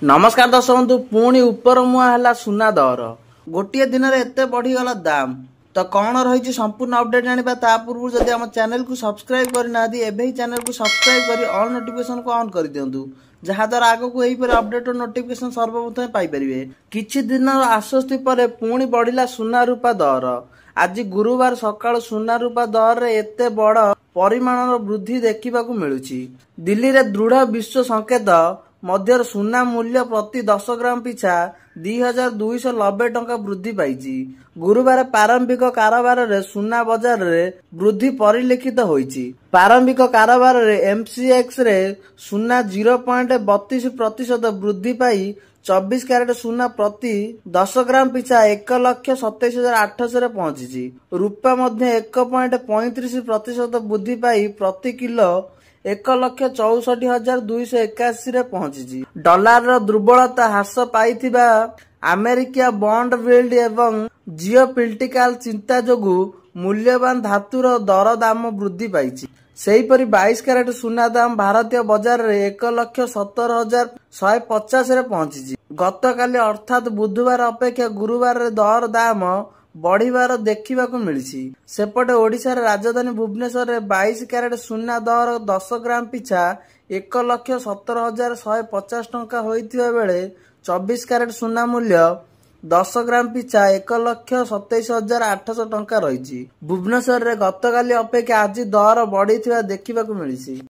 नमस्कार दर्शक बंधु पुणी उपर मुआ है सुना दर गोटे दिन में एत बढ़ीगला दाम तो कौन रही संपूर्ण अपडेट जाना ता पूर्व जदि आम चैनल को सब्सक्राइब करना एवं चैनल को सब्सक्राइब कर ऑल नोटिफिकेशन को ऑन कर दिंतु जहाद्वारा आग को यही अपडेट और नोटिफिकेशन सर्वप्रथम पाइपर किछि दिन आश्वस्ति पर पुणी बढ़िला सुना रूपा दर आज गुरुवार सकाळ सुना रूपा दर रे एते बड़ परिमाण वृद्धि देखा मिलुछि। दिल्ली रे दृढ़ विश्व संकेत मध्य सुना मूल्य प्रति 10 ग्राम पिछा 2290 टंका वृद्धि पाई। गुरुवार प्रारंभिक कारोबार रे सुना बाजार रे वृद्धि परिलक्षित होईछि। प्रारंभिक कारोबार रे एमसीएक्स रे सुना 0.32% वृद्धि पाई 24 कैरेट सुना प्रति 10 ग्राम पिछा 1,27,800 पहुंची। रूपा मध्य 1.35% वृद्धि पाई प्रति किलो 1,64,281 पहुंची। डॉलर दुर्बलता ह्रास पाई अमेरिका बॉन्ड यील्ड एवं जियोपॉलिटिकल चिंता जोगु मूल्यवान धातुर दर दाम वृद्धि पाई। सेहीपरि 22 कैरेट सुना दाम भारतीय बाजार रे 1,70,150 पहुंची। गतकाली अर्थात बुधवार अपेक्षा गुरुवार दर दाम बढ़िबार देखा मिली। सेपटे ओडिशा रे राजधानी भुवनेश्वर रे 22 कैरेट सुना दर 10 ग्राम पिछा 1,70,150 टंका होइथिबा बेले 24 कैरेट सुना मूल्य 10 ग्राम पिछा 1,27,800 टंका रही। भुवनेश्वर रे गतकाली अपेक्षा आज दर बढ़ी देखा मिली।